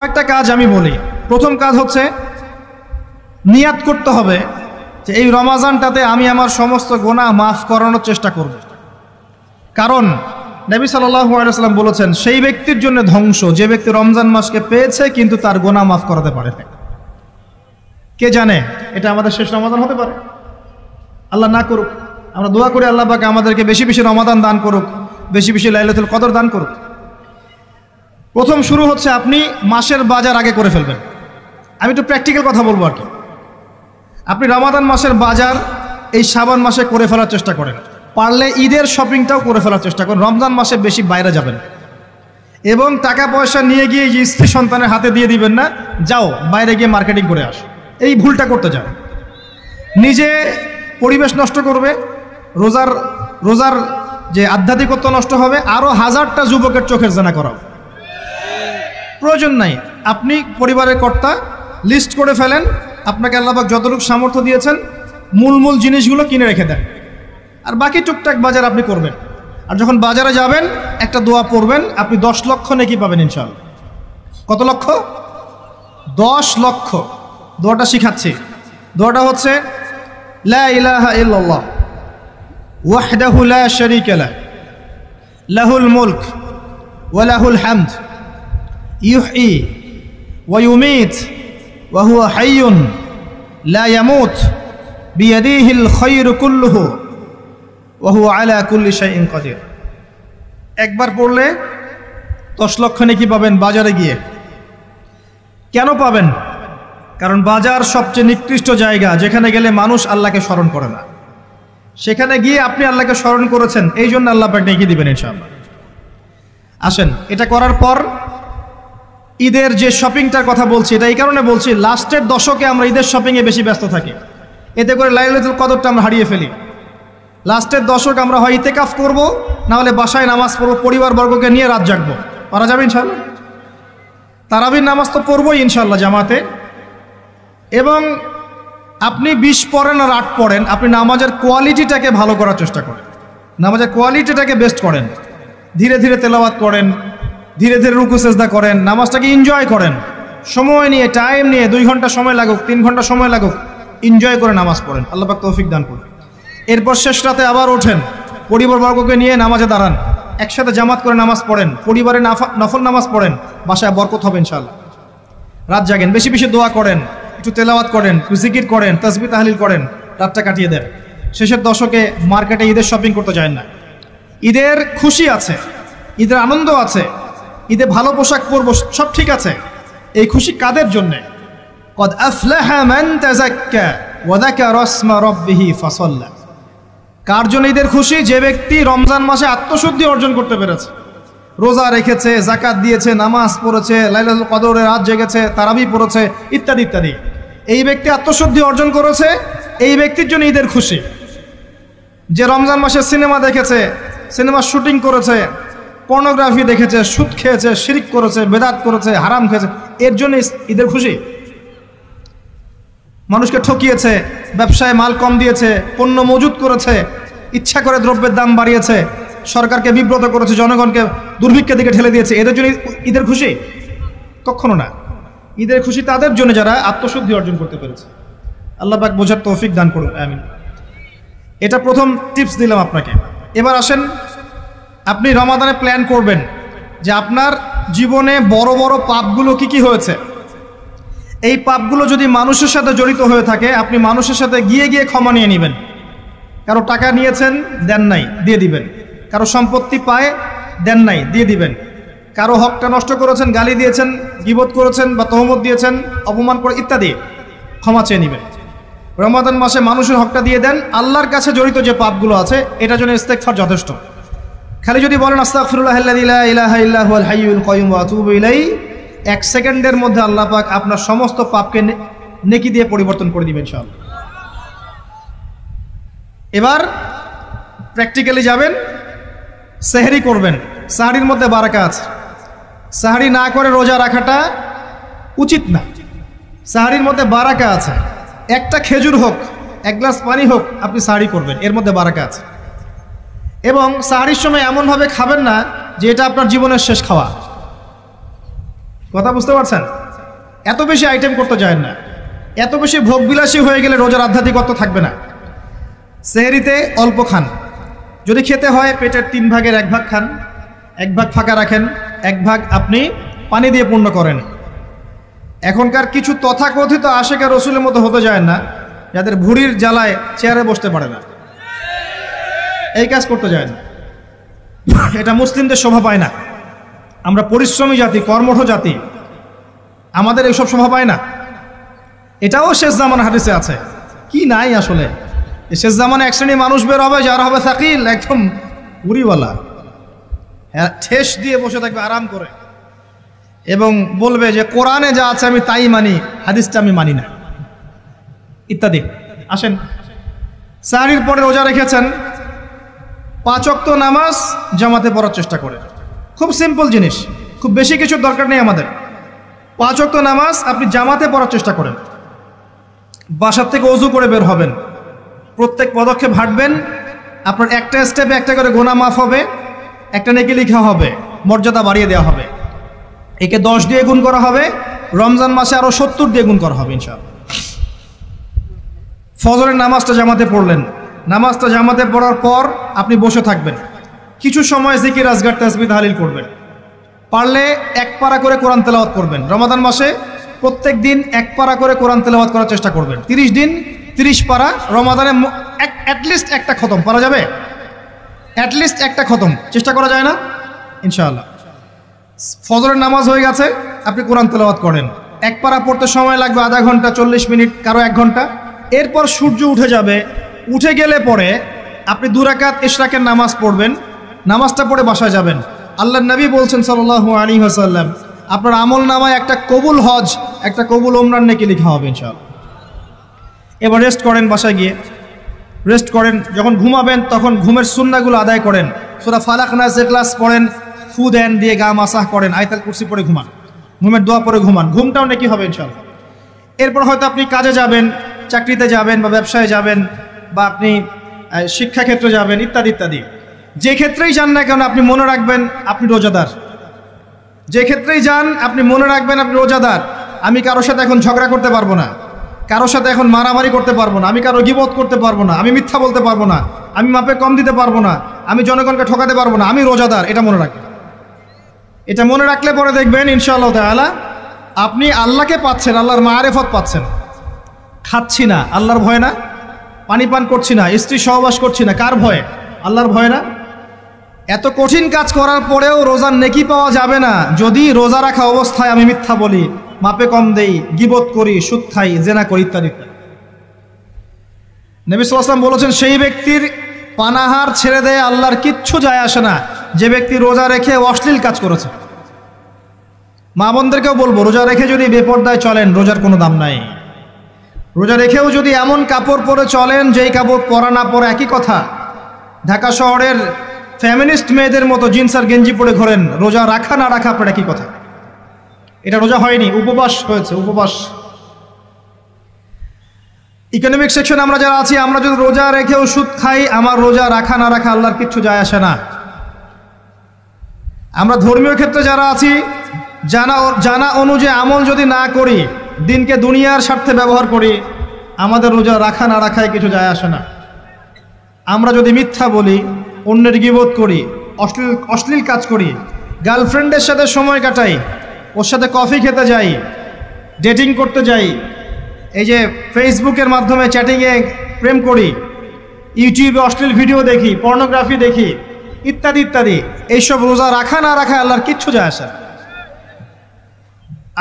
একটা কাজ আমি বলি, প্রথম কাজ হচ্ছে নিয়াত করতে হবে যে এই রমাজানটাতে আমি আমার সমস্ত গুনাহ মাফ করানোর চেষ্টা করব। কারণ নবী সাল্লাল্লাহু আলাইহি ওয়াসাল্লাম বলেছেন, সেই ব্যক্তির জন্য ধ্বংস যে ব্যক্তি রমজান মাসকে পেয়েছে কিন্তু তার গুনাহ মাফ করাতে পারে না। কে জানে এটা আমাদের শেষ রমাদান হতে পারে। আল্লাহ না করুক, আমরা দোয়া করি আল্লাহ পাক আমাদেরকে বেশি বেশি রমাদান দান করুক, বেশি বেশি লাইলাতুল কদর দান করুক। প্রথম শুরু হচ্ছে আপনি মাসের বাজার আগে করে ফেলবেন। আমি একটু প্র্যাকটিক্যাল কথা বলবো আর কি। আপনি রমাদান মাসের বাজার এই শাবান মাসে করে ফেলার চেষ্টা করেন, পারলে ঈদের শপিংটাও করে ফেলার চেষ্টা করেন। রমজান মাসে বেশি বাইরে যাবেন এবং টাকা পয়সা নিয়ে গিয়ে যে স্ত্রী সন্তানের হাতে দিয়ে দিবেন না, যাও বাইরে গিয়ে মার্কেটিং করে আসো, এই ভুলটা করতে যান। নিজে পরিবেশ নষ্ট করবে, রোজার যে আধ্যাত্মিকত্ব নষ্ট হবে, আরও হাজারটা যুবকের চোখের জানা করাও প্রয়োজন নাই। আপনি পরিবারের কর্তা, লিস্ট করে ফেলেন, আপনাকে আল্লাহ পাক যতটুকু সামর্থ্য দিয়েছেন মূল জিনিসগুলো কিনে রেখে দেন, আর বাকি টুকটাক বাজার আপনি করবেন। আর যখন বাজারে যাবেন একটা দোয়া পড়বেন, আপনি 10 লক্ষ নেকি পাবেন ইনশাআল্লাহ। কত লক্ষ? 10 লক্ষ। দোয়াটা শিখাচ্ছি। দোয়াটা হচ্ছে লা ইলাহা ইল্লাল্লাহ ওয়াহদাহু লা শারীকা লাহ লাহুল মুলক ওয়া লাহুল হামদ ইউহয়ী ওয়া ইউমীত ওয়া হুয়া হাইয়ুন লা ইয়ামুত বিয়াদিহিল খায়রু কুল্লুহু ওয়া হুয়া আলা কুল্লি শাইইন কাদির। একবার পড়লে 10 লক্ষ নেকি পাবেন বাজারে গিয়ে। কেন পাবেন? কারণ বাজার সবচেয়ে নিকৃষ্ট জায়গা, যেখানে গেলে মানুষ আল্লাহকে স্মরণ করে না। সেখানে গিয়ে আপনি আল্লাহকে স্মরণ করেছেন, এই জন্য আল্লাহ পাক নেকি দিবেন ইনশাআল্লাহ। আসেন, এটা করার পর ঈদের যে শপিংটার কথা বলছি, এটা এই কারণে বলছি, লাস্টের দশকে আমরা ঈদের শপিংয়ে বেশি ব্যস্ত থাকি, এতে করে লাইলাতুল কদরটা আমরা হারিয়ে ফেলি। লাস্টের দশক আমরা হয় ইতেকাফ করব, না হলে বাসায় নামাজ পড়বো, পরিবারবর্গকে নিয়ে রাত জাগবো। পারা যাবে ইনশাআল্লাহ? তারাবির নামাজ তো পড়বোই ইনশাআল্লাহ জামাতে। এবং আপনি 20 পড়েন আর 8 পড়েন, আপনি নামাজের কোয়ালিটিটাকে ভালো করার চেষ্টা করেন, নামাজের কোয়ালিটিটাকে বেস্ট করেন। ধীরে ধীরে তেলাওয়াত করেন, ধীরে ধীরে রুকু সেজদা করেন, নামাজটাকে এনজয় করেন, সময় নিয়ে, টাইম নিয়ে, 2 ঘন্টা সময় লাগুক, 3 ঘন্টা সময় লাগুক, এনজয় করে নামাজ পড়েন। আল্লাহ পাক তৌফিক দান করুন। এরপর শেষ রাতে আবার ওঠেন, পরিবারবর্গকে নিয়ে নামাজে দাঁড়ান, একসাথে জামাত করে নামাজ পড়েন, পরিবারে নফল নামাজ পড়েন, বাসায় বরকত হবে ইনশাআল্লাহ। রাত জাগেন, বেশি বেশি দোয়া করেন, একটু তেলাওয়াত করেন, একটু জিকির করেন, তাসবিহ তাহলিল করেন, রাতটা কাটিয়ে দেন। শেষের দশকে মার্কেটে ঈদের শপিং করতে যায় না। ঈদের খুশি আছে, ঈদের আনন্দ আছে, ঈদে ভালো পোশাক পরবো, সব ঠিক আছে। এই খুশি কাদের জন্যে? কদ আফলাহা মান তাযাক্কা ওয়া যাকারা ইসমা রাব্বিহি ফাসাল্লা। কার জন্য ঈদের খুশি? যে ব্যক্তি রমজান মাসে আত্মশুদ্ধি অর্জন করতে পেরেছে, রোজা রেখেছে, যাকাত দিয়েছে, নামাজ পড়েছে, লাইলাতুল কদরে রাত জেগেছে, তারাবি পড়েছে, ইত্যাদি ইত্যাদি। এই ব্যক্তি আত্মশুদ্ধি অর্জন করেছে, এই ব্যক্তির জন্য ঈদের খুশি। যে রমজান মাসে সিনেমা দেখেছে, সিনেমার শুটিং করেছে, পর্নোগ্রাফি দেখেছে, সুদ খেয়েছে, শিরক করেছে, বেদাত করেছে, হারাম খেয়েছে, এর জন্য ঈদের খুশি। মানুষকে ঠকিয়েছে, ব্যবসায় মাল কম দিয়েছে, পণ্য মজুত করেছে, ইচ্ছা করে দ্রব্যের দাম বাড়িয়েছে, সরকারকে বিব্রত করেছে, জনগণকে দুর্ভিক্ষের দিকে ঠেলে দিয়েছে, এদের জন্য ঈদের খুশি? কখনো না। ঈদের খুশি তাদের জন্য যারা আত্মশুদ্ধি অর্জন করতে পেরেছে। আল্লাহ পাক বোঝার তৌফিক দান করুন, আমিন। এটা প্রথম টিপস দিলাম আপনাকে। এবার আসেন, আপনি রমাদানে প্ল্যান করবেন যে আপনার জীবনে বড় বড় পাপগুলো কি কি হয়েছে। এই পাপগুলো যদি মানুষের সাথে জড়িত হয়ে থাকে, আপনি মানুষের সাথে গিয়ে গিয়ে ক্ষমা নিয়ে নেবেন। কারো টাকা নিয়েছেন, দেন নাই, দিয়ে দিবেন। কারো সম্পত্তি পায়, দেন নাই, দিয়ে দিবেন। কারো হকটা নষ্ট করেছেন, গালি দিয়েছেন, গীবত করেছেন বা তহমত দিয়েছেন, অপমান করে ইত্যাদি, ক্ষমা চেয়ে নেবেন। রমাদান মাসে মানুষের হকটা দিয়ে দেন। আল্লাহর কাছে জড়িত যে পাপগুলো আছে, এটার জন্য ইস্তেগফার যথেষ্ট। খালি যদি বলেন আস্তাগফিরুল্লাহাল্লাযী লা ইলাহা ইল্লা হুয়াল হাইয়ুল কাইয়্যুম ওয়া আতুবু ইলাইহি, 1 সেকেন্ডের মধ্যে আল্লাহ পাক আপনার সমস্ত পাপকে নেকি দিয়ে পরিবর্তন করে দিবেন ইনশাআল্লাহ। এবার প্র্যাকটিক্যালি যাবেন, সেহরি করবেন। সাহরির মধ্যে বারাকা আছে। সাহরি না করে রোজা রাখাটা উচিত না। সাহরির মধ্যে বারাকা আছে। একটা খেজুর হোক, 1 গ্লাস পানি হোক, আপনি সাহরি করবেন, এর মধ্যে বারাকা আছে। এবং সাহরির সময় এমনভাবে খাবেন না যে এটা আপনার জীবনের শেষ খাওয়া। কথা বুঝতে পারছেন? এত বেশি আইটেম করতে যায় না, এত বেশি ভোগবিলাসী হয়ে গেলে রোজার আধ্যাত্মিকত্ব থাকবে না। সেহরিতে অল্প খান, যদি খেতে হয় পেটের 3 ভাগের 1 ভাগ খান, 1 ভাগ ফাঁকা রাখেন, 1 ভাগ আপনি পানি দিয়ে পূর্ণ করেন। এখনকার কিছু তথাকথিত আশেকে রসুলের মতো হতে যায় না, যাদের ভুঁড়ির জ্বালায় চেয়ারে বসতে পারে না, এই কাজ করতে যায় না। এটা মুসলিমদের শোভা পায় না। আমরা পরিশ্রমী জাতি, কর্মঠ জাতি, আমাদের এইসব শোভা পায় না। এটাও শেষ জামানা হাদিসে আছে। কি নাই আসলে, শেষ জামানে এক শ্রেণী মানুষ বের হবে যারা হবে সাকিল, একদম উড়িওয়ালা, ঠেস দিয়ে বসে থাকবে আরাম করে, এবং বলবে যে কোরআনে যা আছে আমি তাই মানি, হাদিসটা আমি মানি না, ইত্যাদি। আসেন, সাহরির পরে রোজা রেখেছেন, 5 ওয়াক্ত নামাজ জামাতে পড়ার চেষ্টা করে। খুব সিম্পল জিনিস, খুব বেশি কিছুর দরকার নেই আমাদের। 5 ওয়াক্ত নামাজ আপনি জামাতে পড়ার চেষ্টা করেন। বাসার থেকে ওযু করে বের হবেন, প্রত্যেক পদক্ষেপ হাঁটবেন, আপনার একটা স্টেপে একটা করে গুনাহ মাফ হবে, একটা নেকি লেখা হবে, মর্যাদা বাড়িয়ে দেওয়া হবে। একে 10 দিয়ে গুণ করা হবে, রমজান মাসে আরো 70 দিয়ে গুণ করা হবে ইনশাআল্লাহ। ফজরের নামাজটা জামাতে পড়লেন, নামাজটা জামাতে পড়ার পর আপনি বসে থাকবেন, কিছু সময় জিকির আজগার তাসবিহ তাহলিল করবেন। পারলে 1 পারা করে কোরআন তেলাওয়াত করবেন। রমাদান মাসে প্রত্যেক দিন 1 পারা করে কোরআন তেলাওয়াত করার চেষ্টা করবেন। 30 দিন 30 পারা, রমাদানে অ্যাটলিস্ট একটা খতম পারা যাবে, অ্যাটলিস্ট একটা খতম চেষ্টা করা যায় না ইনশাআল্লাহ। ফজরের নামাজ হয়ে গেছে, আপনি কোরআন তেলাওয়াত করেন। 1 পারা পড়তে সময় লাগবে আধা ঘন্টা, 40 মিনিট, কারো 1 ঘন্টা। এরপর সূর্য উঠে যাবে, উঠে গেলে পরে আপনি 2 রাকাত ইশরাকের নামাজ পড়বেন, নামাজটা পড়ে বাসায় যাবেন। আল্লাহর নবী বলছেন সাল্লাল্লাহু আলাইহি ওয়াসাল্লাম, আপনার আমল নামায় একটা কবুল হজ, একটা কবুল ওমরার নেকি লেখা হবে ইনশাআল্লাহ। এবার রেস্ট করেন, বাসায় গিয়ে রেস্ট করেন। যখন ঘুমাবেন তখন ঘুমের সুন্নাহগুলো আদায় করেন। সূরা ফালাক নাস ইখলাস পড়েন, ফু দেন, দিয়ে গা মাসাহ করেন, আয়াতুল কুরসি পড়ে ঘুমান, ঘুমের দোয়া পড়ে ঘুমান, ঘুমটাও নেকি হবে ইনশাআল্লাহ। এরপর হয়তো আপনি কাজে যাবেন, চাকরিতে যাবেন, বা ব্যবসায় যাবেন, বা আপনি শিক্ষাক্ষেত্রে যাবেন, ইত্যাদি ইত্যাদি। যে ক্ষেত্রেই যান না কেন আপনি মনে রাখবেন আপনি রোজাদার। যে ক্ষেত্রেই যান আপনি মনে রাখবেন আপনি রোজাদার। আমি কারোর সাথে এখন ঝগড়া করতে পারবো না, কারোর সাথে এখন মারামারি করতে পারবো না, আমি কারো গীবত করতে পারবো না, আমি মিথ্যা বলতে পারবো না, আমি মাপে কম দিতে পারবো না, আমি জনগণকে ঠকাতে পারবো না, আমি রোজাদার। এটা মনে রাখবেন। এটা মনে রাখলে পরে দেখবেন ইনশাআল্লাহ তাআলা আপনি আল্লাহকে পাচ্ছেন, আল্লাহর মারিফত পাচ্ছেন। খাচ্ছি না, আল্লাহর ভয় না। পানি পান করছি না, স্ত্রী সহবাস করছি না, কার ভয়ে? আল্লাহর ভয় না। এত কঠিন কাজ করার পরেও রোজার নেকি পাওয়া যাবে না যদি রোজা রাখা অবস্থায় আমি মিথ্যা বলি, মাপে কম দেই, গীবত করি, সুদ খাই, জেনা করি, ইত্যাদি। নবী সাল্লাল্লাহু আলাইহি ওয়াসাল্লাম বলেছেন, সেই ব্যক্তির পানাহার ছেড়ে দেয় আল্লাহর কিচ্ছু যায় আসে না, যে ব্যক্তি রোজা রেখে অশ্লীল কাজ করেছে। মা বোনদেরকেও বলবো, রোজা রেখে যদি বেপরদায় চলেন রোজার কোনো দাম নাই। রোজা রেখেও যদি এমন কাপড় পরে চলেন যেই কাপড় পরা না পরা একই কথা, ঢাকা শহরের ফ্যামিনিস্ট মেয়েদের মতো জিন্স আর গেঞ্জি পরে ঘোরেন, রোজা রাখা না রাখা আপনার একই কথা। এটা রোজা হয়নি, উপবাস হয়েছে, উপবাস। ইকোনমিক সেকশন আমরা যারা আছি, আমরা যদি রোজা রেখেও সুদ খাই, আমার রোজা রাখা না রাখা আল্লাহর কিচ্ছু যায় আসে না। আমরা ধর্মীয় ক্ষেত্রে যারা আছি, জানা অনুযায়ী আমল যদি না করি, দিনকে দুনিয়ার স্বার্থে ব্যবহার করি, আমাদের রোজা রাখা না রাখায় কিছু যায় আসে না। আমরা যদি মিথ্যা বলি, অন্যের গীবত করি, অশ্লীল কাজ করি, গার্লফ্রেন্ডের সাথে সময় কাটাই, ওর সাথে কফি খেতে যাই, ডেটিং করতে যাই, এই যে ফেসবুকের মাধ্যমে চ্যাটিংয়ে প্রেম করি, ইউটিউবে অশ্লীল ভিডিও দেখি, পর্নোগ্রাফি দেখি, ইত্যাদি ইত্যাদি, এইসব রোজা রাখা না রাখা আল্লাহর কিচ্ছু যায় আসে না।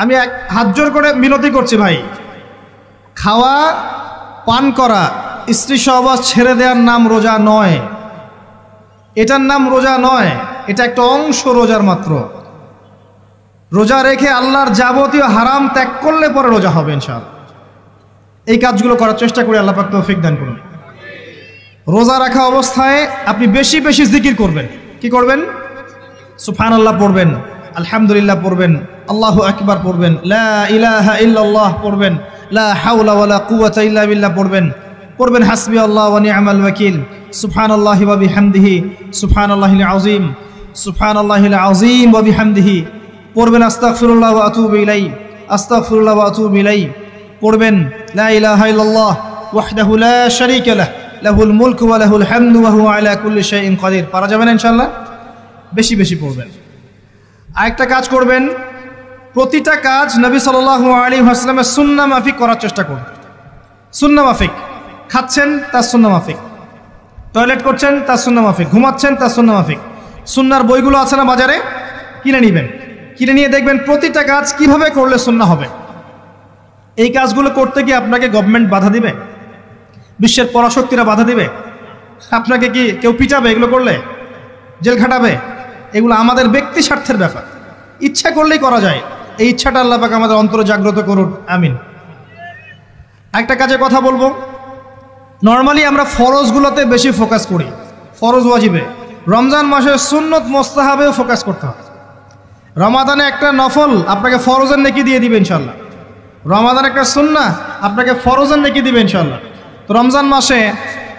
আমি হাত জোর করে মিনতি করছি ভাই, খাওয়া পান করা, স্ত্রী সহবাস ছেড়ে দেওয়ার নাম রোজা নয়, এটার নাম রোজা নয়, এটা একটা অংশ রোজার মাত্র। রোজা রেখে আল্লাহর যাবতীয় হারাম ত্যাগ করলে পরে রোজা হবে ইনশাআল্লাহ। এই কাজগুলো করার চেষ্টা করি, আল্লাহ পাক তৌফিক দান করুন। রোজা রাখা অবস্থায় আপনি বেশি বেশি জিকির করবেন। কি করবেন? সুবহানাল্লাহ পড়বেন, আলহামদুলিল্লাহ পড়বেন, আল্লাহু আকবার পড়বেন, লা ইলাহা ইল্লাল্লাহ পড়বেন, লা হাওলা ওয়ালা কুওয়াতা ইল্লা বিল্লাহ পড়বেন হাসবি আল্লাহ ওয়া নি'মাল ওয়াকিল, সুবহানাল্লাহি ওয়া বিহামদিহি, সুবহানাল্লাহিল আযীম, সুবহানাল্লাহিল আযীম ওয়া বিহামদিহি। পড়বেন আস্তাগফিরুল্লাহ ওয়া আতুবু ইলাইহি, আস্তাগফিরুল্লাহ ওয়া আতুবু ইলাইহি, পড়বেন লা ইলাহা ইল্লাল্লাহ ওয়াহদাহু লা শারীকা লাহ লাহুল মুলকু ওয়া লাহুল হামদু ওয়া হুয়া আলা কুল্লি শাইইন কাদির। পারা যাবে না ইনশাআল্লাহ? বেশি বেশি পড়বেন। আরেকটা কাজ করবেন, প্রতিটা কাজ নবী সাল্লাল্লাহু আলাইহি ওয়াসাল্লামের সুন্নাহ মাফিক করার চেষ্টা করবেন। সুন্নাহ মাফিক, খাচ্ছেন তার সুন্নাহ মাফিক, টয়লেট করছেন তার সুন্নাহ মাফিক, ঘুমাচ্ছেন তার সুন্নাহ মাফিক। সুন্নাহর বইগুলো আছে না বাজারে, কিনে নেবেন, কিনে নিয়ে দেখবেন প্রতিটা কাজ কিভাবে করলে সুন্নাহ হবে। এই কাজগুলো করতে কি আপনাকে গভর্নমেন্ট বাধা দিবে? বিশ্বের পরাশক্তিরা বাধা দিবে? আপনাকে কি কেউ পিটাবে এগুলো করলে? জেল খাটাবে? এগুলো আমাদের ব্যক্তি স্বার্থের ব্যাপার, ইচ্ছা করলেই করা যায়। এই ইচ্ছাটা আল্লাহ পাক আমাদের অন্তরে জাগ্রত করুন, আমিন। একটা কাজে কথা বলবো, নর্মালি আমরা ফরজগুলোতে বেশি ফোকাস করি, ফরজ ওয়াজিবে। রমজান মাসে সুন্নত মোস্তাহাবেও ফোকাস করতে হবে। রমাদানে একটা নফল আপনাকে ফরজের নেকি দিয়ে দিবে ইনশাল্লাহ, রমাদান একটা সুন্নাহ আপনাকে ফরজের নেকি দিবে ইনশাল্লাহ। তো রমজান মাসে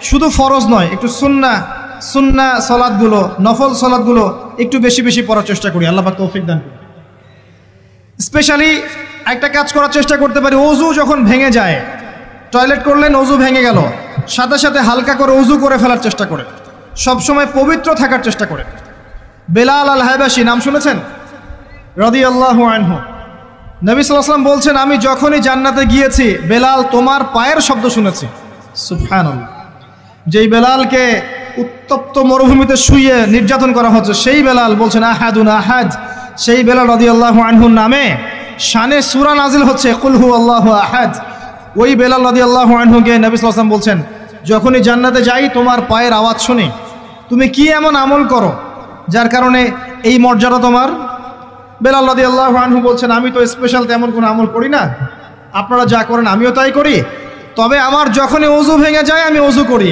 শুধু ফরজ নয়, একটু সুন্নাহ সালাতগুলো, নফল সালাতগুলো একটু বেশি বেশি পড়ার চেষ্টা করি, আল্লাহ পাক তৌফিক দান করুন। স্পেশালি একটা কাজ করার চেষ্টা করতে পারি, অজু যখন ভেঙে যায়, টয়লেট করলেন অজু ভেঙে গেল, সাথে সাথে হালকা করে অজু করে ফেলার চেষ্টা করে, সবসময় পবিত্র থাকার চেষ্টা করে। বেলাল আল হাবাশী নাম শুনেছেন? রাদিয়াল্লাহু আনহু। নবী সাল্লাল্লাহু আলাইহি ওয়াসাল্লাম বলছেন, আমি যখনই জান্নাতে গিয়েছি বেলাল তোমার পায়ের শব্দ শুনেছি। সুবহানাল্লাহ। যেই বেলালকে উত্তপ্ত মরুভূমিতে শুইয়ে নির্যাতন করা হচ্ছে, সেই বেলাল বলছেন আহাদুন আহাদ। সেই বেলাল রাদিয়াল্লাহু আনহুর নামে শানে সূরা নাজিল হচ্ছে কুল হুয়াল্লাহু আহাদ। ওই বেলাল রাদিয়াল্লাহু আনহুকে নবী সাল্লাল্লাহু আলাইহি ওয়াসাল্লাম বলছেন, যখনই জান্নাতে যাই তোমার পায়ের আওয়াজ শুনি, তুমি কি এমন আমল করো যার কারণে এই মর্যাদা তোমার? বেলাল রাদিয়াল্লাহু আনহু বলছেন, আমি তো স্পেশাল তেমন কোনো আমল করি না, আপনারা যা করেন আমিও তাই করি, তবে আমার যখনই ওযু ভেঙে যায় আমি ওযু করি,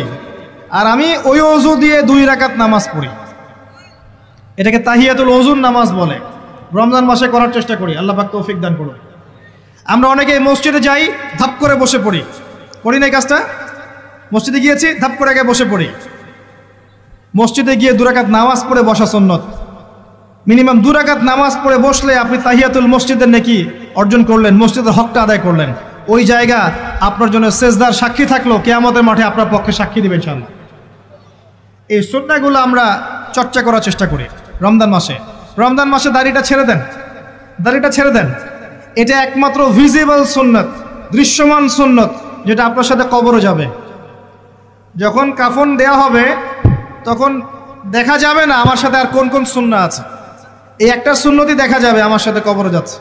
আর আমি ওই ওযু দিয়ে 2 রাকাত নামাজ পড়ি। এটাকে তাহিয়াতুল ওযুর নামাজ বলে। রমজান মাসে করার চেষ্টা করি, আল্লাহ পাক তৌফিক দান করুন। আমরা অনেকে মসজিদে যাই, ধাপ করে বসে পড়ি, করি না এই কাজটা? মসজিদে গিয়েছি, ধাপ করে আগে বসে পড়ি। মসজিদে গিয়ে 2 রাকাত নামাজ পড়ে বসা সুন্নত। মিনিমাম 2 রাকাত নামাজ পড়ে বসলে আপনি তাহিয়াতুল মসজিদের নেকি অর্জন করলেন, মসজিদের হকটা আদায় করলেন। ওই জায়গা আপনার জন্য সেজদার সাক্ষী থাকলো, কিয়ামতের মাঠে আপনার পক্ষে সাক্ষী দিবেন ইনশাআল্লাহ। এই সুন্নাহগুলো আমরা চর্চা করার চেষ্টা করি রমজান মাসে। রমজান মাসে দাড়িটা ছেড়ে দেন, দাড়িটা ছেড়ে দেন। এটা একমাত্র ভিজিবল সুন্নত, দৃশ্যমান সুন্নত, যেটা আপনার সাথে কবরে যাবে। যখন কাফন দেয়া হবে তখন দেখা যাবে না আমার সাথে আর কোন কোন সুন্নাহ আছে, এই একটা সুন্নতই দেখা যাবে আমার সাথে কবরে যাচ্ছে।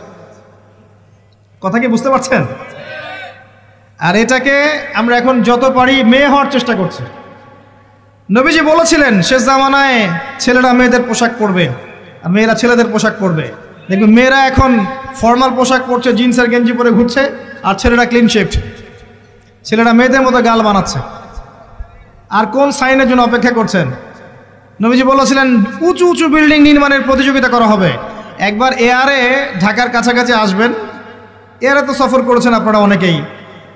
কথা কি বুঝতে পারছেন? আর এটাকে আমরা এখন যত পারি মেয়ে হওয়ার চেষ্টা করছি। নবীজি বলেছিলেন শেষ জামানায় ছেলেরা মেয়েদের পোশাক পরবে আর মেয়েরা ছেলেদের পোশাক পরবে। দেখবেন মেয়েরা এখন ফর্মাল পোশাক পরছে, জিন্সের গেঞ্জি পরে ঘুরছে, আর ছেলেরা ক্লিন শেভড। ছেলেরা মেয়েদের মতো গাল বানাচ্ছে। আর কোন সাইনের জন্য অপেক্ষা করছেন? নবীজি বলেছিলেন উঁচু উঁচু বিল্ডিং নির্মাণের প্রতিযোগিতা করা হবে। একবার এয়ারে ঢাকার কাছাকাছি আসবেন, এয়ারে তো সফর করেছেন আপনারা অনেকেই,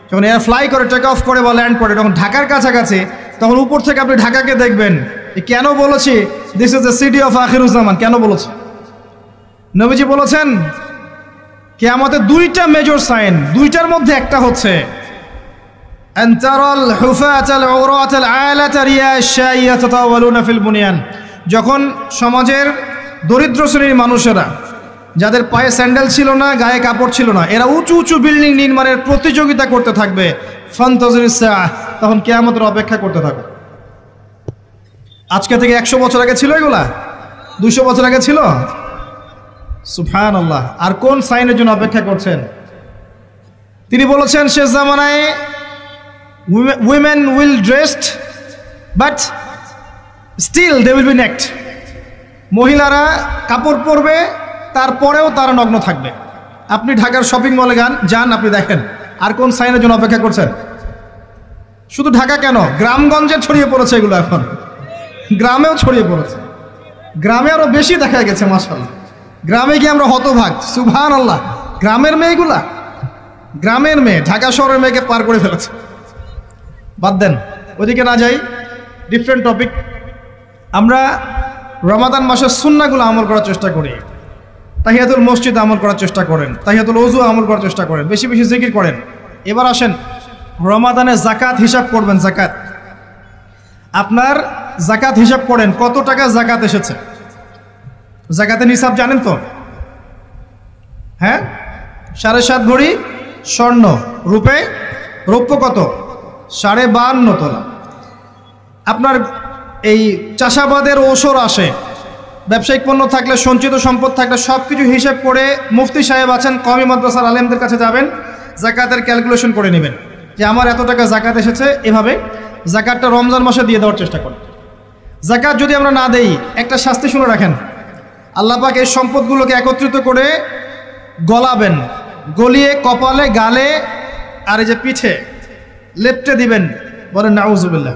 যখন এয়ার ফ্লাই করে টেক অফ করে বা ল্যান্ড করে তখন ঢাকার কাছাকাছি, তখন উপর থেকে আপনি ঢাকাকে দেখবেন। কেন বলেছি this is the city of Akhiruzzaman, কেন বলেছি? নবীজি বলেছেন কিয়ামতের 2টা মেজর সাইন, 2টার মধ্যে একটা হচ্ছে আনতারাল হুফাতাল উরাতাল আলাতা রিয়াশাইয়া তাতাওয়ালুনা ফিল বুনিয়ান। যখন সমাজের দরিদ্র শ্রেণীর মানুষেরা, যাদের পায়ে স্যান্ডেল ছিল না, গায়ে কাপড় ছিল না, এরা উঁচু উঁচু বিল্ডিং নির্মাণের প্রতিযোগিতা করতে থাকবে, ফান্তাজিরিস সাআহ, তখন কিয়ামতের অপেক্ষা করতে থাকো। আজকে থেকে 100 বছর আগে ছিল এগুলা? 200 বছর আগে ছিল? সুবহানাল্লাহ। আর কোন সাইনের জন্য অপেক্ষা করছেন? তিনি বলেছেন শেষ জামানায় women will dressed but still they will be naked। মহিলারা কাপড় পরবে, তারপরেও তারা নগ্ন থাকবে। আপনি ঢাকার শপিং মলে যান, আপনি দেখেন। আর কোন সাইনের জন্য অপেক্ষা করছেন? শুধু ঢাকা কেন, গ্রামগঞ্জে ছড়িয়ে পড়েছে এগুলো, এখন গ্রামেও ছড়িয়ে পড়েছে। গ্রামে আরো বেশি দেখা গেছে মাশাআল্লাহ। গ্রামে গিয়ে আমরা হতভাগ, সুবহানাল্লাহ। গ্রামের মেয়েগুলা, গ্রামের মেয়ে ঢাকা শহরের মেয়েকে পার করে ফেলেছে। বাদ দেন, ওইদিকে না যাই, ডিফারেন্ট টপিক। আমরা রমাদান মাসের সুন্নাহগুলো আমল করার চেষ্টা করি। তাহিয়াতুল মসজিদ আমল করার চেষ্টা করেন, তাহিয়াতুল ওযু আমল করার চেষ্টা করেন, বেশি বেশি জিকির করেন। এবার আসেন রমাদানে জাকাত হিসাব করবেন। জাকাত, আপনার জাকাত হিসাব করেন, কত টাকা জাকাত এসেছে। জাকাতের হিসাব জানেন তো? হ্যাঁ, 7.5 ভরি স্বর্ণ, রৌপ্য কত? 52.5 তোলা। আপনার এই চাষাবাদের ওসর আসে, ব্যবসায়িক পণ্য থাকলে, সঞ্চিত সম্পদ থাকলে সব কিছু হিসেব করে মুফতি সাহেব আছেন, কওমি মাদ্রাসার আলেমদের কাছে যাবেন, জাকাতের ক্যালকুলেশন করে নেবেন যে আমার এত টাকা জাকাত এসেছে। এভাবে জাকাতটা রমজান মাসে দিয়ে দেওয়ার চেষ্টা করেন। জাকাত যদি আমরা না দেই, একটা শাস্তি শুনে রাখেন, আল্লাহ পাক এই সম্পদগুলোকে একত্রিত করে গলাবেন, গলিয়ে কপালে, গালে আর এই যে পিঠে লেপটে দিবেন, বলেন নাউজুবিল্লাহ।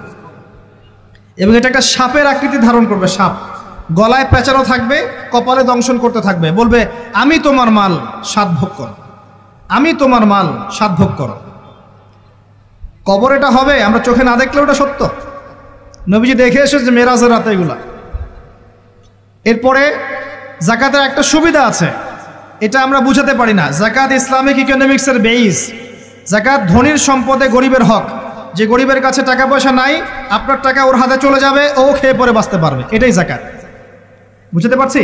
এবং এটা একটা সাপের আকৃতি ধারণ করবে, সাপ গলায় পেঁচানো থাকবে, কপালে দংশন করতে থাকবে, বলবে আমি তোমার মাল 7 ভোগ করো, আমি তোমার মাল 7 ভোগ করো। কবর এটা হবে, আমরা চোখে না দেখলে ওটা সত্য। নবীজি দেখে এসেছে মেরাজের রাতে এগুলা। এরপরে জাকাতের একটা সুবিধা আছে, এটা আমরা বুঝাতে পারি না। জাকাত ইসলামিক ইকোনমিক্সের বেইস। জাকাত ধনীর সম্পদে গরিবের হক। যে গরিবের কাছে টাকা পয়সা নাই, আপনার টাকা ওর হাতে চলে যাবে, ও খেয়ে পরে বাঁচতে পারবে, এটাই জাকাত। বুঝতে পারছি?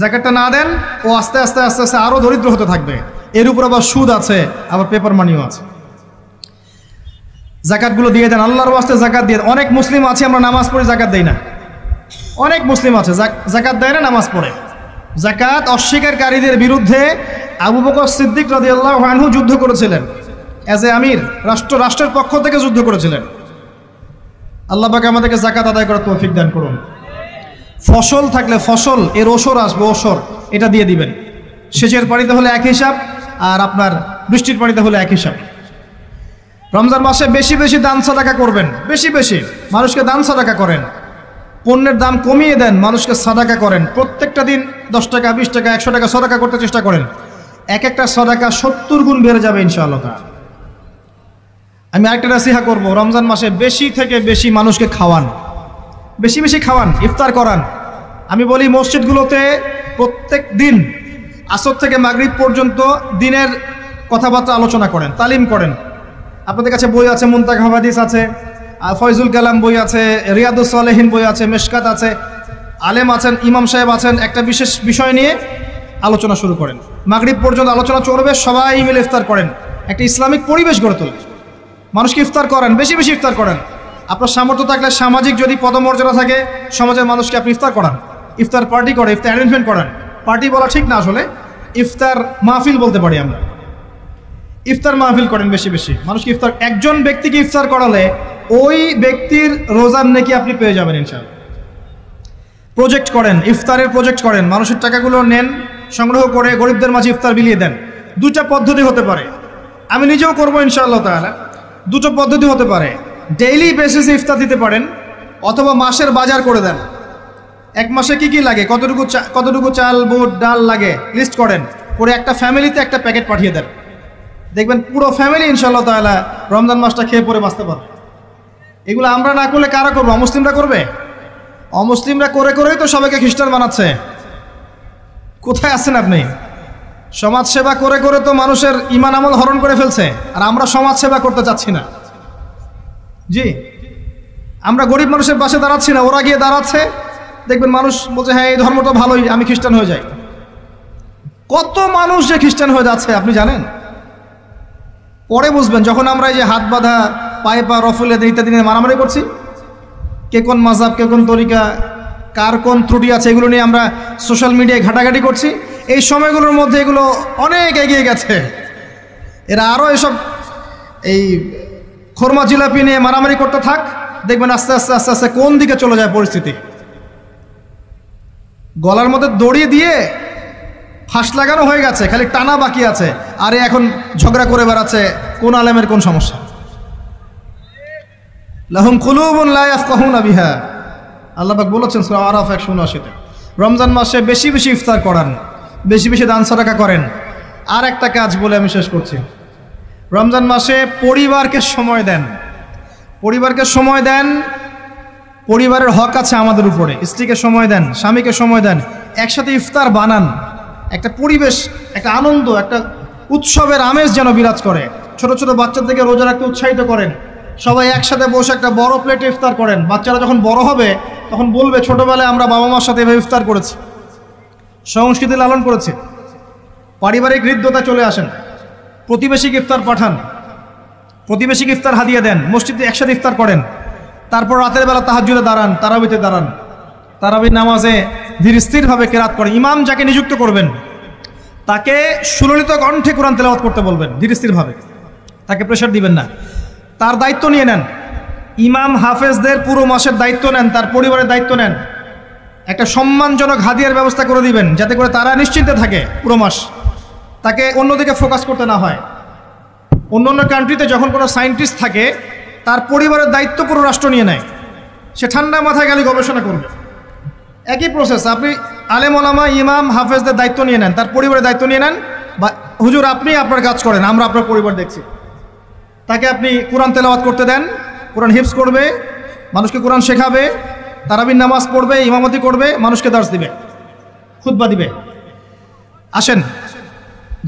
জাকাতটা না দেন, ও আস্তে আস্তে আস্তে আস্তে আরও দরিদ্র হতে থাকবে। এর উপর আবার সুদ আছে, আবার পেপার মানিও আছে। জাকাতগুলো দিয়ে দেন, আল্লাহর ওয়াস্তে জাকাত দিয়ে। অনেক মুসলিম আছে আমরা নামাজ পড়ে জাকাত দেই না। অনেক মুসলিম আছে জাকাত দেয় না, নামাজ পড়ে। জাকাত অস্বীকারীদের বিরুদ্ধে আবু বকর সিদ্দিক রাদিয়াল্লাহু আনহু যুদ্ধ করেছিলেন। অ্যাজ এ আমির, রাষ্ট্রের পক্ষ থেকে যুদ্ধ করেছিলেন। আল্লাহ পাক আমাদেরকে জাকাত আদায় করার তৌফিক দান করুন। ফসল থাকলে ফসল, এর ওসর আসবে, ওসর এটা দিয়ে দিবেন। সেচের পানিতে হলে এক হিসাব, আর আপনার বৃষ্টির পানিতে হলে এক হিসাব। রমজান মাসে বেশি বেশি দান সাদাকা করবেন, বেশি বেশি মানুষকে দান সাদাকা করেন। পণ্যের দাম কমিয়ে দেন, মানুষকে সাদাকা করেন। প্রত্যেকটা দিন 10 টাকা, 20 টাকা, 100 টাকা সাদাকা করতে চেষ্টা করেন। এক একটা সাদাকা 70 গুণ বেড়ে যাবে ইনশাআল্লাহ। আমি আরেকটা নসিহত করব, রমজান মাসে বেশি থেকে বেশি মানুষকে খাওয়ান, বেশি বেশি খাওয়ান, ইফতার করান। আমি বলি মসজিদগুলোতে প্রত্যেক দিন আসর থেকে মাগরিব পর্যন্ত দিনের কথাবার্তা আলোচনা করেন, তালিম করেন। আপনাদের কাছে বই আছে, মুনতাকা হাদিস আছে, ফয়জুল কালাম বই আছে, রিয়াদুস সালেহিন বই আছে, মেশকাত আছে, আলেম আছেন, ইমাম সাহেব আছেন। একটা বিশেষ বিষয় নিয়ে আলোচনা শুরু করেন, মাগরিব পর্যন্ত আলোচনা চলবে, সবাই মিলে ইফতার করেন। একটা ইসলামিক পরিবেশ গড়ে তোলেন, মানুষকে ইফতার করেন, বেশি বেশি ইফতার করেন। আপনার সামর্থ্য থাকলে, সামাজিক যদি পদমর্যাদা থাকে, সমাজের মানুষকে আপনি ইফতার করান, ইফতার পার্টি করে, ইফতার অ্যারেঞ্জমেন্ট করান। পার্টি বলা ঠিক না, আসলে ইফতার মাহফিল বলতে পারি আমরা। ইফতার মাহফিল করেন বেশি বেশি, মানুষকে ইফতার। একজন ব্যক্তিকে ইফতার করালে ওই ব্যক্তির রোজার নেকি আপনি পেয়ে যাবেন ইনশাআল্লাহ। প্রজেক্ট করেন, ইফতারের প্রজেক্ট করেন, মানুষের টাকাগুলো নেন, সংগ্রহ করে গরিবদের মাঝে ইফতার বিলিয়ে দেন। 2টা পদ্ধতি হতে পারে, আমি নিজেও করবো ইনশাআল্লাহ তাআলা। 2টো পদ্ধতি হতে পারে, ডেইলি বেসিসে ইফতার দিতে পারেন, অথবা মাসের বাজার করে দেন। এক মাসে কি কি লাগে, কতটুকু চাল, বুট, ডাল লাগে লিস্ট করেন, করে একটা ফ্যামিলিতে একটা প্যাকেট পাঠিয়ে দেন। দেখবেন পুরো ফ্যামিলি ইনশাআল্লাহ তাআলা রমজান মাসটা খেয়ে পরে বাঁচতে পারবে। এগুলো আমরা না করলে কারা করবো? অমুসলিমরা করবে? অমুসলিমরা করে করেই তো সবাইকে খ্রিস্টান বানাচ্ছে। কোথায় আছেন আপনি? সমাজ সেবা করে করে তো মানুষের ঈমান আমল হরণ করে ফেলছে, আর আমরা সমাজ সেবা করতে চাচ্ছি না। জি, আমরা গরিব মানুষের পাশে দাঁড়াচ্ছি না, ওরা গিয়ে দাঁড়াচ্ছে। দেখবেন মানুষ বলছে হ্যাঁ এই ধর্মটা ভালোই, আমি খ্রিস্টান হয়ে যাই। কত মানুষ যে খ্রিস্টান হয়ে যাচ্ছে আপনি জানেন? পরে বুঝবেন, যখন আমরা এই যে হাত বাঁধা, পায়ে পা রফুলে ইত্যাদি নিয়ে মারামারি করছি, কে কোন মাযহাব, কে কোন তরিকা, কার কোন ত্রুটি আছে, এগুলো নিয়ে আমরা সোশ্যাল মিডিয়ায় ঘাটাঘাটি করছি। এই সময়গুলোর মধ্যে এগুলো অনেক এগিয়ে গেছে। এরা আরও এসব এই খোরমা জিলাপি নিয়ে মারামারি করতে থাক, দেখবেন আস্তে আস্তে আস্তে আস্তে কোন দিকে চলে যায় পরিস্থিতি। গলার মধ্যে দড়ি দিয়ে ফাঁস লাগানো হয়ে গেছে, খালি টানা বাকি আছে। আরে এখন ঝগড়া করে বেড়াচ্ছে কোন আলেমের কোন সমস্যা। লাহুম কুলুবুন লা ইয়াফকাহুনা বিহা, আল্লাহ পাক বলেছেন সূরা আরাফ 179-তে। রমজান মাসে বেশি বেশি ইফতার করান, বেশি বেশি দান সাদাকা করেন। আর একটা কাজ বলে আমি শেষ করছি, রমজান মাসে পরিবারকে সময় দেন। পরিবারকে সময় দেন, পরিবারের হক আছে আমাদের উপরে। স্ত্রীকে সময় দেন, স্বামীকে সময় দেন, একসাথে ইফতার বানান। একটা পরিবেশ, একটা আনন্দ, একটা উৎসবের আমেজ যেন বিরাজ করে। ছোট ছোট বাচ্চাদেরকে রোজা রাখতে উৎসাহিত করেন, সবাই একসাথে বসে একটা বড় প্লেটে ইফতার করেন। বাচ্চারা যখন বড় হবে তখন বলবে ছোটবেলায় আমরা বাবা মার সাথে এভাবে ইফতার করেছি, সংস্কৃতি লালন করেছি। পারিবারিক হৃদ্যতা চলে আসেন, প্রতিবেশীকে ইফতার পাঠান, প্রতিবেশীকে ইফতার হাদিয়া দেন, মসজিদে একসাথে ইফতার করেন। তারপর রাতের বেলা তাহাজ্জুদে দাঁড়ান, তারাবিতে দাঁড়ান, তারাবির নামাজে ধীর স্থিরভাবে কেরাত করেন। ইমাম যাকে নিযুক্ত করবেন তাকে সুললিত কণ্ঠে কোরআন তেলাওয়াত করতে বলবেন, ধীর স্থিরভাবে, তাকে প্রেশার দিবেন না। তার দায়িত্ব নিয়ে নেন, ইমাম হাফেজদের পুরো মাসের দায়িত্ব নেন, তার পরিবারের দায়িত্ব নেন। একটা সম্মানজনক হাদিয়ার ব্যবস্থা করে দিবেন যাতে করে তারা নিশ্চিন্তে থাকে পুরো মাস, তাকে অন্যদিকে ফোকাস করতে না হয়। অন্য কান্ট্রিতে যখন কোনো সায়েন্টিস্ট থাকে তার পরিবারের দায়িত্ব পুরো রাষ্ট্র নিয়ে নেয়, সে ঠান্ডা মাথায় গেলে গবেষণা করবে। একই প্রসেস, আপনি আলেম ওলামা ইমাম হাফেজদের দায়িত্ব নিয়ে নেন, তার পরিবারের দায়িত্ব নিয়ে নেন। বা হুজুর আপনি আপনার কাজ করেন, আমরা আপনার পরিবার দেখছি। তাকে আপনি কোরআন তেলাওয়াত করতে দেন, কোরআন হিফজ করবে, মানুষকে কোরআন শেখাবে, তারাবির নামাজ পড়বে, ইমামতি করবে, মানুষকে দার্স দিবে, খুতবা দিবে। আসেন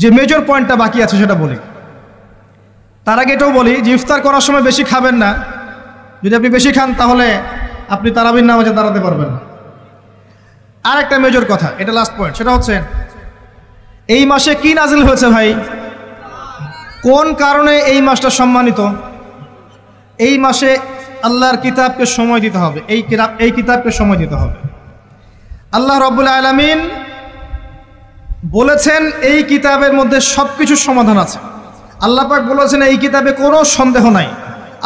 যে মেজর পয়েন্টটা বাকি আছে সেটা বলি। তার আগে এটাও বলি যে ইফতার করার সময় বেশি খাবেন না। যদি আপনি বেশি খান তাহলে আপনি তারাবির নামাজে দাঁড়াতে পারবেন না। আর একটা মেজর কথা, এটা লাস্ট পয়েন্ট, সেটা হচ্ছে এই মাসে কি নাজিল হয়েছে ভাই? কোন কারণে এই মাসটা সম্মানিত? এই মাসে আল্লাহর কিতাবকে সময় দিতে হবে, এই কিতাবকে সময় দিতে হবে। আল্লাহ রাব্বুল আলামিন বলেছেন এই কিতাবের মধ্যে সব কিছুর সমাধান আছে। আল্লাহ পাক বলেছেন এই কিতাবে কোনো সন্দেহ নাই।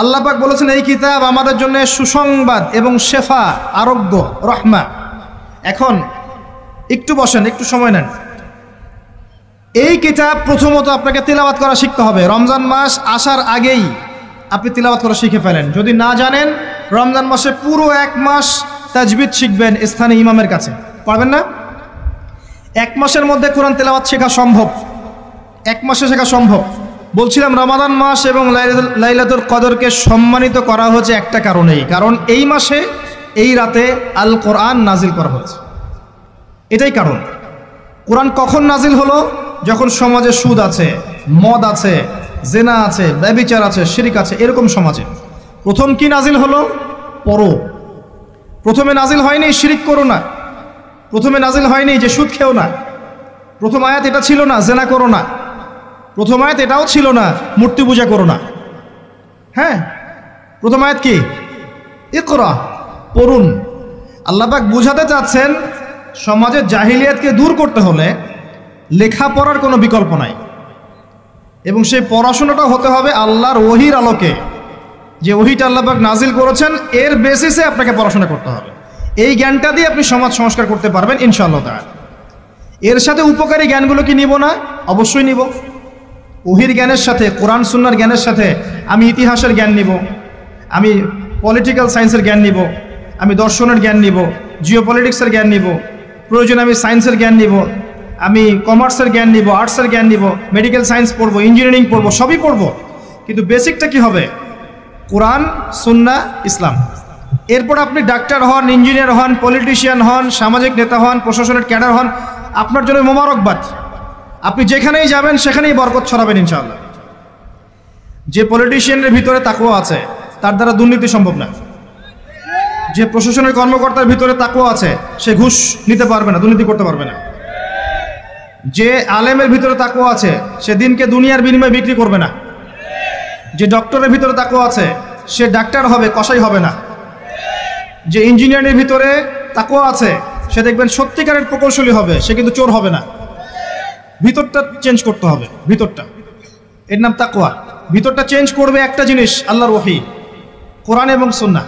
আল্লাহ পাক বলেছেন এই কিতাব আমাদের জন্য সুসংবাদ এবং শেফা, আরোগ্য, রহমা। এখন একটু বসেন, একটু সময় নেন। এই কিতাব প্রথমত আপনাকে তিলাওয়াত করা শিখতে হবে। রমজান মাস আসার আগেই আপনি তিলাওয়াত করা শিখে ফেলেন। যদি না জানেন, রমজান মাসে পুরো এক মাস তাজবিদ শিখবেন স্থানীয় ইমামের কাছে। পারবেন না? এক মাসের মধ্যে কোরআন তেলাওয়াত শেখা সম্ভব, এক মাসে শেখা সম্ভব। বলছিলাম রমাদান মাস এবং লাইলাতুল কদরকে সম্মানিত করা হয়েছে একটা কারণেই, কারণ এই মাসে এই রাতে আল কোরআন নাজিল করা হয়েছে, এটাই কারণ। কোরআন কখন নাজিল হলো? যখন সমাজে সুদ আছে, মদ আছে, জেনা আছে, ব্যভিচার আছে, শিরক আছে, এরকম সমাজে প্রথম কি নাজিল হলো? পড়ো। প্রথমে নাজিল হয়নি শিরক করো না, প্রথমে নাজিল হয়নি যে সুদ খেও না, প্রথম আয়াত এটা ছিল না জেনা করো না, প্রথম আয়াত এটাও ছিল না মূর্তি পূজা করো না। হ্যাঁ, প্রথম আয়াত কি? ইকরা, পড়ুন। আল্লাহ পাক বুঝাতে চাচ্ছেন সমাজের জাহিলিয়াতকে দূর করতে হলে লেখাপড়ার কোনো বিকল্প নাই, এবং সেই পড়াশোনাটা হতে হবে আল্লাহর ওহির আলোকে। যে ওহিটা আল্লাহ পাক নাজিল করেছেন এর বেসিসে আপনাকে পড়াশোনা করতে হবে। এই জ্ঞানটা দিয়ে আপনি সমাজ সংস্কার করতে পারবেন ইনশাআল্লাহ তাআলা। এর সাথে উপকারী জ্ঞানগুলো কি নিব না? অবশ্যই নিব। ওহির জ্ঞানের সাথে, কোরআন সুন্নাহর জ্ঞানের সাথে আমি ইতিহাসের জ্ঞান নিব, আমি পলিটিক্যাল সায়েন্সের জ্ঞান নিব, আমি দর্শনের জ্ঞান নিব, জিওপলিটিক্সের জ্ঞান নিব, প্রয়োজনে আমি সায়েন্সের জ্ঞান নিব, আমি কমার্সের জ্ঞান নিব, আর্টসের জ্ঞান নিব, মেডিকেল সায়েন্স পড়বো, ইঞ্জিনিয়ারিং পড়বো, সবই পড়বো। কিন্তু বেসিকটা কি হবে? কোরআন, সুন্নাহ, ইসলাম। এরপর আপনি ডাক্তার হন, ইঞ্জিনিয়ার হন, পলিটিশিয়ান হন, সামাজিক নেতা হন, প্রশাসনের ক্যাডার হন, আপনার জন্য মোবারকবাদ। আপনি যেখানেই যাবেন সেখানেই বরকত ছড়াবেন ইনশাআল্লাহ। যে পলিটিশিয়ানের ভিতরে তাকওয়া আছে তার দ্বারা দুর্নীতি সম্ভব না। যে প্রশাসনের কর্মকর্তার ভিতরে তাকওয়া আছে সে ঘুষ নিতে পারবে না, দুর্নীতি করতে পারবে না। যে আলেমের ভিতরে তাকওয়া আছে সে দিনকে দুনিয়ার বিনিময়ে বিক্রি করবে না। যে ডক্টরের ভিতরে তাকওয়া আছে সে ডাক্তার হবে, কসাই হবে না। যে ইঞ্জিনিয়ারের ভিতরে তাকওয়া আছে সে দেখবেন সত্যিকারের প্রকৌশলী হবে, সে কিন্তু চোর হবে না। ভিতরটা চেঞ্জ করতে হবে, ভিতরটা, এর নাম তাকওয়া। ভিতরটা চেঞ্জ করবে একটা জিনিস, আল্লাহর ওহী, কোরআন এবং সুন্নাহ,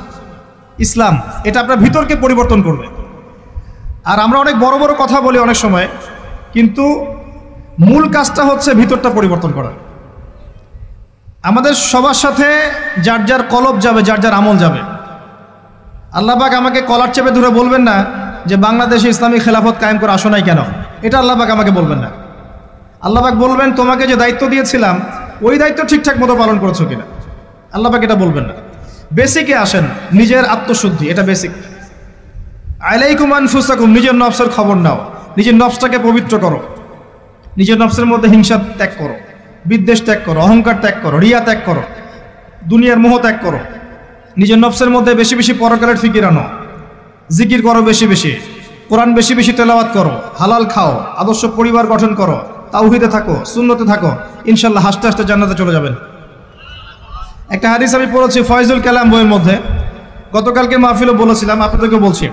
ইসলাম। এটা আপনার ভিতরকে পরিবর্তন করবে। আর আমরা অনেক বড় বড় কথা বলি অনেক সময়, কিন্তু মূল কাজটা হচ্ছে ভিতরটা পরিবর্তন করা। আমাদের সবার সাথে যার যার কলব যাবে, যার যার আমল যাবে। আল্লাহ পাক আমাকে কলার চেপে ধরে বলবেন না যে বাংলাদেশে ইসলামী খেলাফত কায়েম করে আসো নাই কেন, এটা আল্লাহ পাক আমাকে বলবেন না। আল্লাহ পাক বলবেন তোমাকে যে দায়িত্ব দিয়েছিলাম ওই দায়িত্ব ঠিকঠাক মতো পালন করেছো কিনা। আল্লাহ পাক এটা বলবেন না। বেসিকে আসেন, নিজের আত্মশুদ্ধি, এটা বেসিক। আলাইকুম আনফুসাকুম, নিজের নফসের খবর নাও, নিজের নফসটাকে পবিত্র করো। নিজের নফসের মধ্যে হিংসা ত্যাগ করো, বিদ্বেষ ত্যাগ করো, অহংকার ত্যাগ করো, রিয়া ত্যাগ করো, দুনিয়ার মোহ ত্যাগ করো। নিজের নফসের মধ্যে বেশি বেশি পরকালের ফিকির আনো, জিকির করো বেশি বেশি, কোরআন বেশি বেশি তেলাওয়াত করো, হালাল খাও, আদর্শ পরিবার গঠন করো, তাওহীদে থাকো, সুন্নতে থাকো, ইনশাল্লাহ হাসতে হাসতে জান্নাতে চলে যাবেন। একটা হাদিস আমি পড়েছি ফয়জুল কালাম বইয়ের মধ্যে, গতকালকে মাহফিলও বলেছিলাম, আপনাদেরকে বলছি।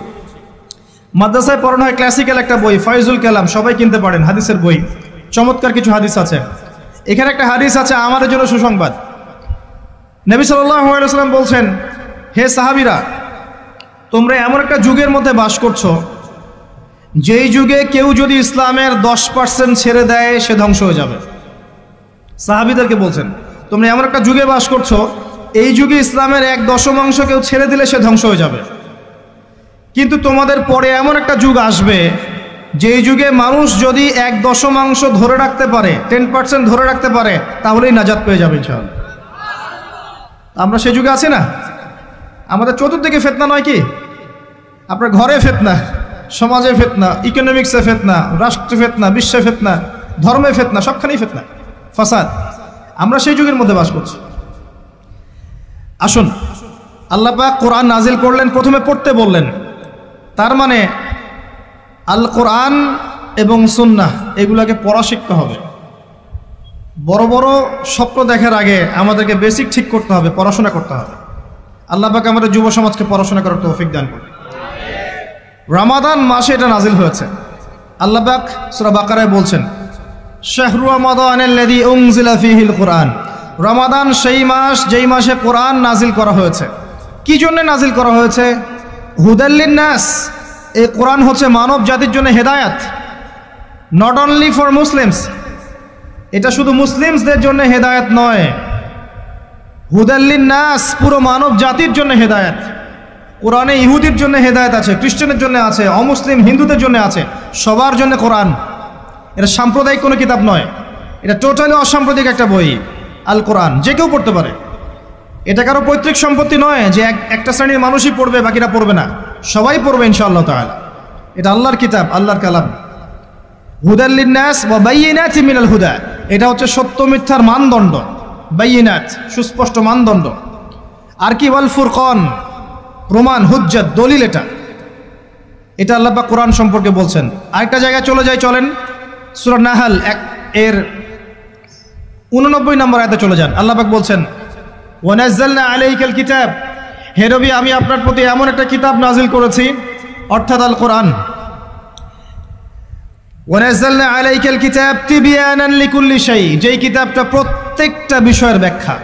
মাদ্রাসায় পড়ানো হয় ক্লাসিক্যাল একটা বই ফয়জুল কালাম, সবাই কিনতে পারেন, হাদিসের বই, চমৎকার কিছু হাদিস আছে। এখানে একটা হাদিস আছে আমাদের জন্য সুসংবাদ। নবী সাল্লাল্লাহু আলাইহি ওয়াসাল্লাম বলছেন, হে সাহাবীরা, তোমরা এমন একটা যুগের মধ্যে বাস করছো যেই যুগে কেউ যদি ইসলামের 10% ছেড়ে দেয় সে ধ্বংস হয়ে যাবে। সাহাবীদেরকে বলছেন, তোমরা এমন একটা যুগে বাস করছো, এই যুগে ইসলামের 1/10 কেউ ছেড়ে দিলে সে ধ্বংস হয়ে যাবে। কিন্তু তোমাদের পরে এমন একটা যুগ আসবে যেই যুগে মানুষ যদি 1/10 ধরে রাখতে পারে, 10% ধরে রাখতে পারে, তাহলেই নাজাত পেয়ে যাবে ইনশাআল্লাহ। আমরা সেই যুগে আছি না? আমাদের চতুর্দিকে ফিতনা নয় কি? আপনার ঘরে ফিতনা, সমাজে ফিতনা, ইকোনমিক্সে ফিতনা, রাষ্ট্রে ফিতনা, বিশ্বে ফিতনা, ধর্মে ফিতনা, সবখানেই ফিতনা, ফাসাদ। আমরা সেই যুগের মধ্যে বাস করছি। আসুন, আল্লাহ পাক কোরআন নাজিল করলেন, প্রথমে পড়তে বললেন। তার মানে আল কোরআন এবং সুন্নাহ এগুলোকে পড়া শিখতে হবে। বড় বড় স্বপ্ন দেখার আগে আমাদেরকে বেসিক ঠিক করতে হবে, পড়াশোনা করতে হবে। আল্লাহ পাক আমাদের যুব সমাজকে পড়াশোনা করার তৌফিক দান করুন। রমাদান মাসে এটা নাজিল হয়েছে। আল্লাহ পাক সূরা বাকারায় বলছেন, শাহরু রমাদানাল্লাযী উনজিলা ফীহিল কুরআন। রমাদান সেই মাস যেই মাসে কোরআন নাজিল করা হয়েছে। কি জন্য নাজিল করা হয়েছে? হুদাল লিন্নাস। এই কোরআন হচ্ছে মানব জাতির জন্য হেদায়াত, নট অনলি ফর মুসলিমস। এটা শুধু মুসলিমসদের জন্য হেদায়াত নয়, হুদাল লিন্নাস, পুরো মানব জাতির জন্য হেদায়াত। কোরআনে ইহুদির জন্য হেদায়েত আছে, খ্রিস্টানের জন্য আছে, অমুসলিম হিন্দুদের জন্য আছে, সবার জন্য কোরআন। এটা সাম্প্রদায়িক কোনো কিতাব নয়, এটা টোটালি অসাম্প্রদায়িক একটা বই। আল কোরআন যে কেউ পড়তে পারে। এটা কারো পৈতৃক সম্পত্তি নয় যে একটা শ্রেণীর মানুষই পড়বে বাকিরা পড়বে না, সবাই পড়বে ইনশাআল্লাহ তাআলা। এটা আল্লাহর কিতাব, আল্লাহর কালাম। হুদাল লিন্নাস ওয়া বাইয়িনাতিন মিনাল হুদা, এটা হচ্ছে সত্য মিথ্যার মানদণ্ড। বাইয়িনাত, সুস্পষ্ট মানদণ্ড। আর কি? ওয়াল ফুরকান, প্রমাণ, হুজ্জাত, দলিল। এটা আল্লাহ পাক কোরআন সম্পর্কে বলছেন। আরেকটা জায়গায় চলে যাই, চলেন সূরা নাহল এর 89 নম্বর আয়াতে চলে যান। আল্লাহ পাক বলছেন, ওয়া নাযালনা আলাইকাল কিতাব, হে নবী আমি আপনার প্রতি এমন একটা কিতাব নাজিল করেছি, অর্থাৎ আল কোরআন। ওয়া নাযালনা আলাইকাল কিতাব তিবয়ানান লিকুল্লি শাই, যেই কিতাবটা প্রত্যেকটা বিষয়ের ব্যাখ্যা।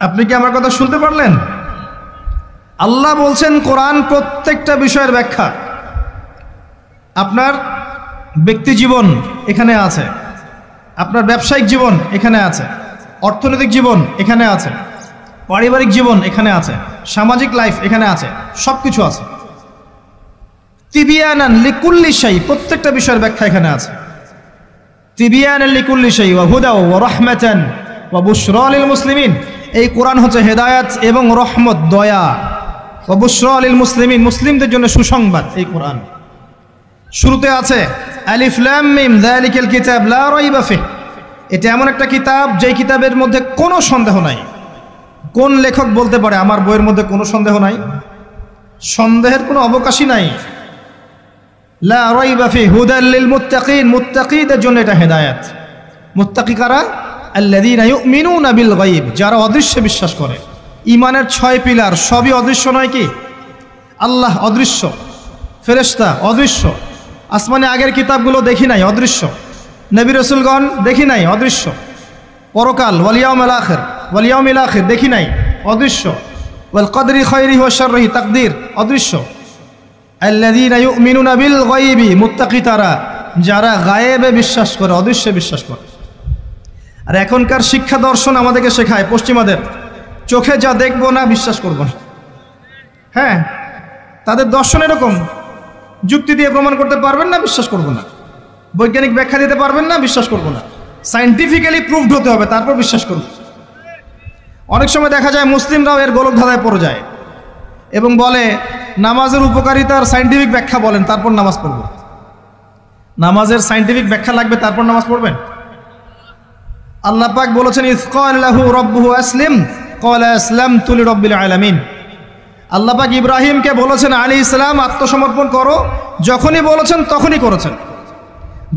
আপনি কি আমার কথা শুনতে পারলেন? আল্লাহ বলছেন কোরআন প্রত্যেকটা বিষয়ের ব্যাখ্যা। আপনার ব্যক্তি জীবন এখানে আছে, আপনার ব্যবসায়িক জীবন এখানে আছে, অর্থনৈতিক জীবন এখানে আছে, পারিবারিক জীবন এখানে আছে, সামাজিক লাইফ এখানে আছে, সব কিছু আছে। তিবিয়ানান লিকুল্লি শাই, প্রত্যেকটা বিষয়ের ব্যাখ্যা এখানে আছে। তিবিয়ানান লিকুল্লি শাই ওয়া হুদা ওয়া রাহমাতান ওয়া বুশরা লিল মুসলিমিন, এই কোরআন হচ্ছে হেদায়াত এবং রহমত, দয়া। ওয়া বুশরা লিল মুসলিমিন, মুসলিমদের জন্য সুসংবাদ এই কোরআন। শুরুতে আছে আলিফ লাম মিম যালিকাল কিতাব লা রাইবা ফিহ, এটা এমন একটা কিতাব যেই কিতাবের মধ্যে কোনো সন্দেহ নাই। কোন লেখক বলতে পারে আমার বইয়ের মধ্যে কোনো সন্দেহ নাই? সন্দেহের কোনো অবকাশই নাই। লা রাইবা ফিহ হুদাল লিল মুত্তাকিন, মুত্তাকিদের জন্য এটা হেদায়াত। মুত্তাকি কারা? আল্লাযীনা ইউমিনুনা বিল গায়ব, যারা অদৃশ্যে বিশ্বাস করে। ঈমানের 6 পিলার সবই অদৃশ্য নয় কি? আল্লাহ অদৃশ্য, ফেরেশতা অদৃশ্য, আসমানে আগের কিতাবগুলো দেখি নাই, অদৃশ্য। নবী রাসূলগণ দেখি নাই, অদৃশ্য। পরকাল ওয়াল ইয়াউমিল আখির, ওয়াল ইয়াউমিল আখির দেখি নাই, অদৃশ্য। ওয়াল কদরি খায়রিহি ওয়া শাররিহি, তাকদীর অদৃশ্য। আল্লাযীনা ইউমিনুনা বিল গায়বি, মুত্তাকি তারা যারা গায়েবে বিশ্বাস করে, অদৃশ্যে বিশ্বাস করে। আর এখনকার শিক্ষা দর্শন আমাদেরকে শেখায় পশ্চিমাদের, চোখে যা দেখবো না বিশ্বাস করবো না। হ্যাঁ, তাদের দর্শন এরকম, যুক্তি দিয়ে প্রমাণ করতে পারবেন না, বিশ্বাস করবো না। বৈজ্ঞানিক ব্যাখ্যা দিতে পারবেন না, বিশ্বাস করবো না। সায়েন্টিফিক্যালি প্রুভড হতে হবে, তারপর বিশ্বাস করব। অনেক সময় দেখা যায় মুসলিমরাও এর গোলক ধাঁধায় পড়ে যায় এবং বলে নামাজের উপকারিতার সায়েন্টিফিক ব্যাখ্যা বলেন, তারপর নামাজ পড়ব। নামাজের সায়েন্টিফিক ব্যাখ্যা লাগবে, তারপর নামাজ পড়বেন? আল্লাহ পাক বলেছেন ইয ক্বালা লাহু রাব্বুহু আসলিম ক্বালা আসলামতু লিরাব্বিল আলামিন। আল্লাহ পাক ইব্রাহিমকে বলেছেন আলাইহিস সালাম আত্মসমর্পণ করো, যখনই বলেছেন তখনই করেছেন।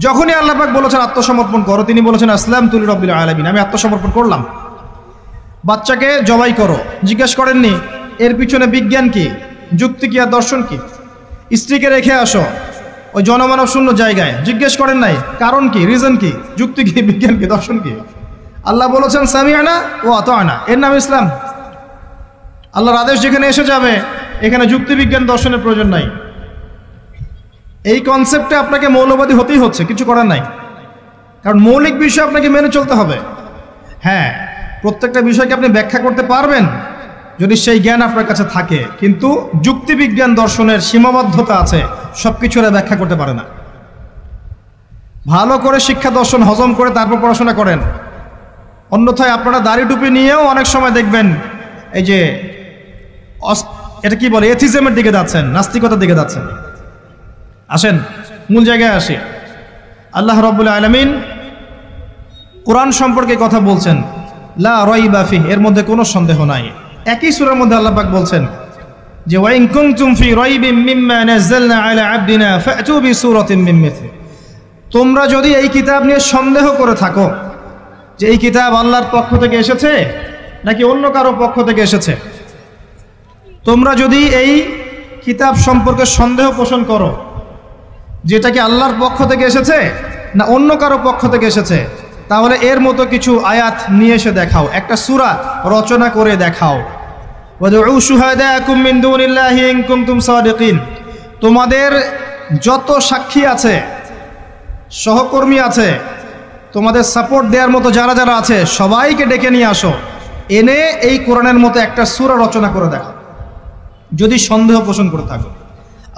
যখনই আল্লাহ পাক বলেছেন আত্মসমর্পণ করো, তিনি বলেছেন আসলামতু লিরাব্বিল আলামিন, আমি আত্মসমর্পণ করলাম। বাচ্চাকে জবাই করো, জিজ্ঞেস করেননি এর পিছনে বিজ্ঞান কি, যুক্তি কি আর দর্শন কি? স্ত্রীকে রেখে আসো ওই জনমানব শূন্য জায়গায়, জিজ্ঞেস করেন নাই কারণ কি, রিজন কি, যুক্তি কি, বিজ্ঞান কি, দর্শন কি? আল্লাহ বলেছেন সামিআনা ওয়া আতা'না, এর নাম ইসলাম। আল্লাহর আদেশ যেখানে এসে যাবে এখানে যুক্তি বিজ্ঞান দর্শনের প্রয়োজন নাই। এই কনসেপ্টে আপনাকে মৌলবাদী হতেই হচ্ছে, কিছু করার নাই, কারণ মৌলিক বিষয় আপনাকে মেনে চলতে হবে। হ্যাঁ, প্রত্যেকটা বিষয়কে আপনি ব্যাখ্যা করতে পারবেন যদি সেই জ্ঞান আপনার কাছে থাকে, কিন্তু যুক্তিবিজ্ঞান দর্শনের সীমাবদ্ধতা আছে, সব কিছু এরা ব্যাখ্যা করতে পারে না। ভালো করে শিক্ষা দর্শন হজম করে তারপর পড়াশোনা করেন, অন্যথায় আপনারা দাড়ি টুপি নিয়েও অনেক সময় দেখবেন এই যে এটা কি বলে এথিজমের দিকে যাচ্ছেন, নাস্তিকতার দিকে যাচ্ছেন। আসেন মূল জায়গায় আসি। আল্লাহ রাব্বুল আলামিন কোরআন সম্পর্কে কথা বলছেন, লা রাইবা ফিহি, এর মধ্যে কোনো সন্দেহ নাই। একই সূরার মধ্যে আল্লাহ পাক বলছেন যে ওয়া ইন কুনতুম ফি রাইবিন মিম্মা নাযালনা আলা আবদিনা ফাতু বিসূরাতিন মিন মিথলি, তোমরা যদি এই কিতাব নিয়ে সন্দেহ করে থাকো যে এই কিতাব আল্লাহর পক্ষ থেকে এসেছে নাকি অন্য কারো পক্ষ থেকে এসেছে, তোমরা যদি এই কিতাব সম্পর্কে সন্দেহ পোষণ করো যেটা কি আল্লাহর পক্ষ থেকে এসেছে না অন্য কারো পক্ষ থেকে এসেছে, তাহলে এর মতো কিছু আয়াত নিয়ে এসে দেখাও, একটা সূরা রচনা করে দেখাও। ওয়াদউ শুহাদাকুম মিন দুনিল্লাহি ইন কুনতুম সাদিকিন, তোমাদের যত সাক্ষী আছে, সহকর্মী আছে, তোমাদের সাপোর্ট দেওয়ার মতো যারা যারা আছে সবাইকে ডেকে নিয়ে আসো, এনে এই কোরআনের মতো একটা সূরা রচনা করে দেখাও যদি সন্দেহ পোষণ করে থাকো।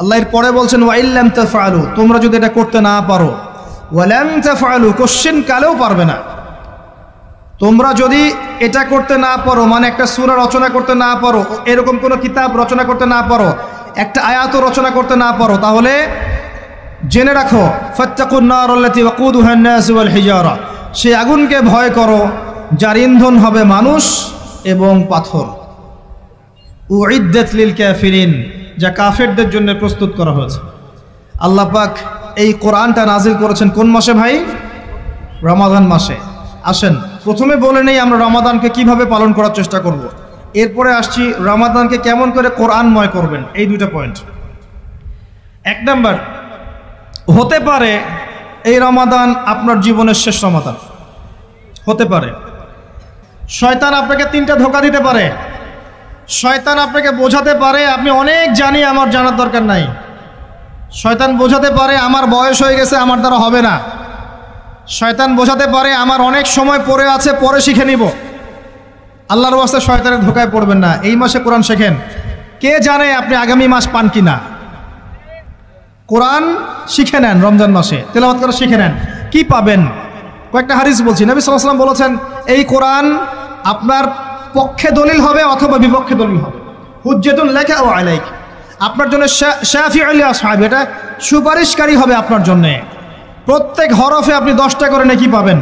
আল্লাহ এর পরে বলছেন ওয়া ইল্লাম তাফআলু, তোমরা যদি এটা করতে না পারো, ওয়ালাম তাফআলু, কোশ্চেন কালেও পারবে না, তোমরা যদি এটা করতে না পারো, মানে একটা সূরা রচনা করতে না পারো, এরকম কোনো কিতাব রচনা করতে না পারো, একটা আয়াতও রচনা করতে না পারো, তাহলে জেনে রাখো ফাত্তাকুন নার আল্লাতী ওয়াকুদুহা আন-নাস ওয়াল হিজারা, সেই আগুনকে ভয় করো যার ইন্ধন হবে মানুষ এবং পাথর। উইদ্দাত লিল কাফিরিন, যা কাফেরদের জন্য প্রস্তুত করা হয়েছে। আল্লাহ পাক এই কোরআনটা নাজিল করেছেন কোন মাসে ভাই? রমাদান মাসে। আসেন প্রথমে বলে নেই আমরা রমাদানকে কিভাবে পালন করার চেষ্টা করব, এরপরে আসছি রমাদানকে কেমন করে কোরআনময় করবেন, এই দুটো পয়েন্ট। এক নাম্বার, হতে পারে এই রমাদান আপনার জীবনের শেষ রমাদান হতে পারে। শয়তান আপনাকে তিনটা ধোঁকা দিতে পারে। শয়তান আপনাকে বোঝাতে পারে আপনি অনেক জানি, আমার জানার দরকার নাই। শয়তান বোঝাতে পারে আমার বয়স হয়ে গেছে, আমার দ্বারা হবে না। শয়তান বোঝাতে পারে আমার অনেক সময় পড়ে আছে, পরে শিখে নিব। আল্লাহর ওয়াস্তে শয়তানের ধোঁকায় পড়বেন না। এই মাসে কোরআন শেখেন, কে জানে আপনি আগামী মাস পান কিনা। কোরআন শিখে নেন, রমজান মাসে তেলাওয়াত করে শিখে নেন, কি পাবেন? কয়েকটা হাদিস বলছি। নবী সাল্লাল্লাহু আলাইহি ওয়াসাল্লাম বলেছেন এই কোরআন আপনার পক্ষে দলিল হবে অথবা বিপক্ষে দলিল হবে। হুজ্জাতুন লাকা ওয়া আলাইক, আপনার জন্য শাফিউল লি আসহাবি, এটা সুপারিশকারী হবে আপনার জন্য। প্রত্যেক হরফে আপনি 10টা করে নেকি পাবেন।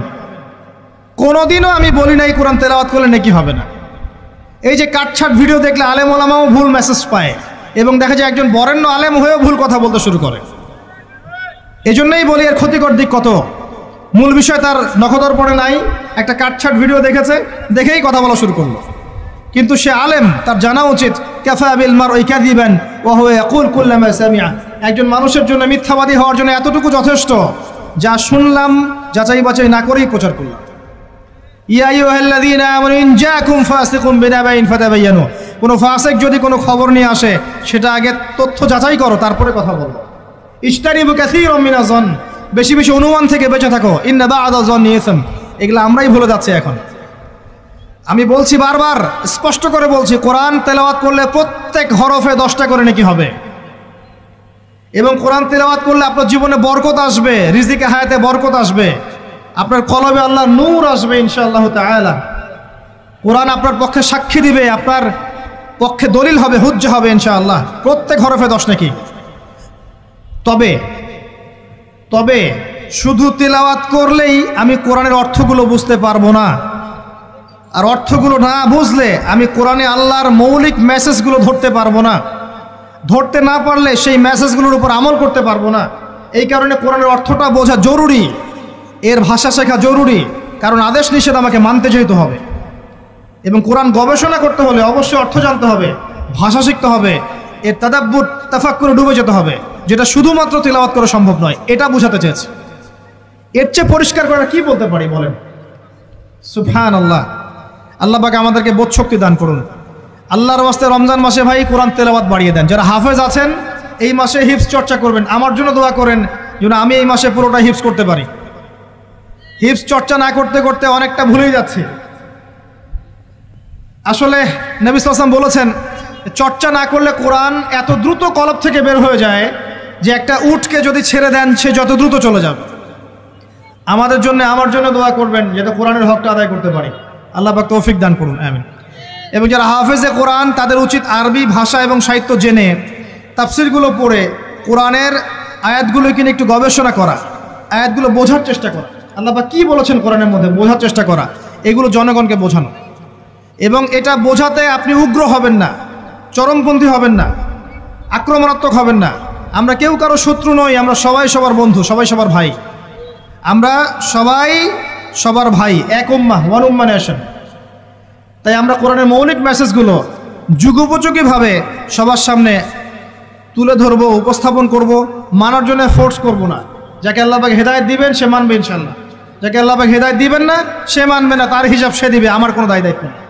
কোনোদিনও আমি বলি নাই কোরআন তেলাওয়াত করলে নেকি হবে না। এই যে কাটছাট ভিডিও দেখলে আলেম ওলামাও ভুল মেসেজ পায়, এবং দেখা যায় একজন বরেণ্য আলেম হয়েও ভুল কথা বলতে শুরু করে। এজন্যই বলি এর ক্ষতিকর দিক কত। মূল বিষয় তার নখদর্পণে নাই, একটা কাটছাট ভিডিও দেখেছে, দেখেই কথা বলা শুরু করলো। কিন্তু সে আলেম, তার জানা উচিত কাফা বিল মারই কাযিবান ওয়া হুয়া ইয়াকুল কুল্লামা সামিআ, একজন মানুষের জন্য মিথ্যাবাদী হওয়ার জন্য এতটুকু যথেষ্ট, যা শুনলাম যাচাই বাছাই না করেই প্রচার করলাম। ইয়া আইয়ুহাল্লাযীনা আমানু ইন জাআকুম ফাসিকুম বিনাবাইন ফাতাবায়ানু, কোনো ফাসিক যদি কোনো খবর নিয়ে আসে সেটা আগে তথ্য যাচাই করো, তারপরে কথা বলো। ইজতানিবু কাসীরাম মিনাজ যন, বেশি বেশি অনুমান থেকে বেঁচে থাকো। ইন্না বা'দা যন্নি ইসম, এগুলো আমরাই ভুলে যাচ্ছি এখন। আমি বলছি বারবার, স্পষ্ট করে বলছি, কোরআন তেলাওয়াত করলে প্রত্যেক হরফে 10টা করে নেকি হবে, এবং কোরআন তেলাওয়াত করলে আপনার জীবনে বরকত আসবে, রিজিকে হায়াতে বরকত আসবে, আপনার কলবে আল্লাহর নূর আসবে ইনশাআল্লাহ তাআলা। কোরআন আপনার পক্ষে সাক্ষী দিবে, আপনার পক্ষে দলিল হবে, হুজ্জা হবে ইনশাআল্লাহ। প্রত্যেক হরফে 10 নেকি। তবে শুধু তিলাওয়াত করলেই আমি কোরআনের অর্থগুলো বুঝতে পারবো না, আর অর্থগুলো না বুঝলে আমি কোরআনে আল্লাহর মৌলিক মেসেজগুলো ধরতে পারবো না, ধরতে না পারলে সেই মেসেজগুলোর উপর আমল করতে পারবো না। এই কারণে কোরআনের অর্থটা বোঝা জরুরি, এর ভাষা শেখা জরুরি, কারণ আদেশ নিষেধ আমাকে মানতে যেতে হবে। এবং কোরআন গবেষণা করতে হলে অবশ্যই অর্থ জানতে হবে, ভাষা শিখতে হবে, এর তাদাব্বুর তাফাক্কুরে ডুবে যেতে হবে, যেটা শুধুমাত্র তিলাওয়াত করা সম্ভব নয়। এটা বোঝাতে চেয়েছে। এর চেয়ে পরিষ্কার করা কি বলতে পারি বলেন? সুবহানাল্লাহ। আল্লাহ পাক আমাদেরকে বোধশক্তি দান করুন। আল্লাহর ওয়াস্তে রমজান মাসে ভাই কোরআন তেলাওয়াত বাড়িয়ে দেন। যারা হাফেজ আছেন এই মাসে হিফজ চর্চা করবেন। আমার জন্য দোয়া করেন যেন আমি এই মাসে পুরোটা হিফজ করতে পারি। হিফজ চর্চা না করতে করতে অনেকটা ভুলেই যাচ্ছে। আসলে নবী সাল্লাল্লাহু আলাইহি ওয়াসাল্লাম বলেছেন, চর্চা না করলে কোরআন এত দ্রুত কলব থেকে বের হয়ে যায় যে একটা উটকে যদি ছেড়ে দেন সে যত দ্রুত চলে যাবে। আমাদের জন্য, আমার জন্য দোয়া করবেন যাতে কোরআনের হকটা আদায় করতে পারি। আল্লাহ পাক তৌফিক দান করুন, আমিন। এবং যারা হাফেজে কোরআন তাদের উচিত আরবি ভাষা এবং সাহিত্য জেনে তাফসিরগুলো পড়ে কোরআনের আয়াতগুলোকে নিয়ে একটু গবেষণা করা, আয়াতগুলো বোঝার চেষ্টা করা, আল্লাহ পাক কী বলেছেন কোরআনের মধ্যে বোঝার চেষ্টা করা, এগুলো জনগণকে বোঝানো। এবং এটা বোঝাতে আপনি উগ্র হবেন না, চরমপন্থী হবেন না, আক্রমণাত্মক হবেন না। আমরা কেউ কারো শত্রু নই, আমরা সবাই সবার বন্ধু, সবাই সবার ভাই। আমরা সবাই সবার ভাই, এক উম্মাহ, ওয়ান উম্মাহ নেশন। তাই আমরা কোরআনের মৌলিক মেসেজগুলো যুগোপযোগীভাবে সবার সামনে তুলে ধরবো, উপস্থাপন করব, মানার জন্য ফোর্স করব না। যাকে আল্লাহ পাক হেদায়েত দিবেন সে মানবে ইনশাল্লাহ, যাকে আল্লাহ পাক হেদায়েত দিবেন না সে মানবে না, তার হিসাব সে দিবে, আমার কোনো দায় দায়িত্ব নেই।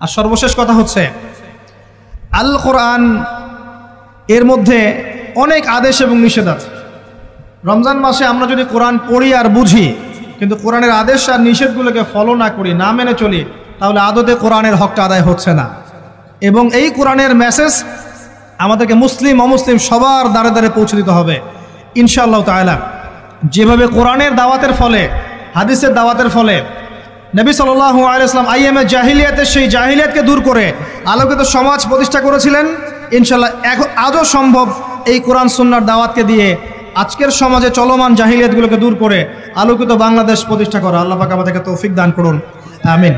আর সর্বশেষ কথা হচ্ছে, আল কোরআন এর মধ্যে অনেক আদেশ এবং নিষেধ আছে। রমজান মাসে আমরা যদি কোরআন পড়ি আর বুঝি কিন্তু কোরআনের আদেশ আর নিষেধগুলোকে ফলো না করি, না মেনে চলি, তাহলে আদতে কোরআনের হকটা আদায় হচ্ছে না। এবং এই কোরআনের মেসেজ আমাদেরকে মুসলিম অমুসলিম সবার দ্বারে দ্বারে পৌঁছে দিতে হবে ইনশাআল্লাহ তাআলা। যেভাবে কোরআনের দাওয়াতের ফলে, হাদিসের দাওয়াতের ফলে নবী সাল্লাল্লাহু আলাইহি ওয়াসাল্লাম আইয়ামে জাহিলিয়াতের সেই জাহিলিয়াতকে দূর করে আলোকিত সমাজ প্রতিষ্ঠা করেছিলেন, ইনশাআল্লাহ আজও সম্ভব এই কোরআন সুন্নাহর দাওয়াতকে দিয়ে আজকের সমাজে চলমান জাহিলিয়াতগুলোকে দূর করে আলোকিত বাংলাদেশ প্রতিষ্ঠা করা। আল্লাহ পাক আমাদেরকে তৌফিক দান করুন, আমিন।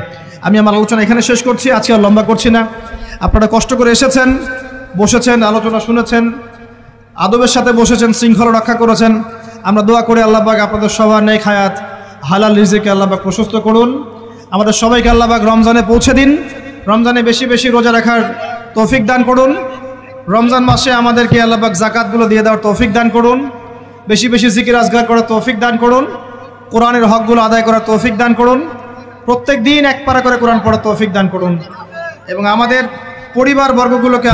আমি আমার আলোচনা এখানে শেষ করছি, আজকে আর লম্বা করছি না। আপনারা কষ্ট করে এসেছেন, বসেছেন, আলোচনা শুনেছেন, আদবের সাথে বসেছেন, শৃঙ্খলা রক্ষা করেছেন। আমরা দোয়া করি আল্লাহ পাক আপনাদের সবার নেক হায়াত, হালাল রিজিকে আল্লাহ পাক প্রশস্ত করুন। আমাদের সবাইকে আল্লাহ পাক রমজানে পৌঁছে দিন, রমজানে বেশি বেশি রোজা রাখার তৌফিক দান করুন। রমজান মাসে আমাদেরকে আল্লাহ পাক যাকাতগুলো দিয়ে দেওয়ার তৌফিক দান করুন, বেশি বেশি জিকির আজগার করার তৌফিক দান করুন, কোরআনের হকগুলো আদায় করার তৌফিক দান করুন, প্রত্যেক দিন এক পারা করে কোরআন পড়ার তৌফিক দান করুন। এবং আমাদের পরিবার বর্গগুলোকে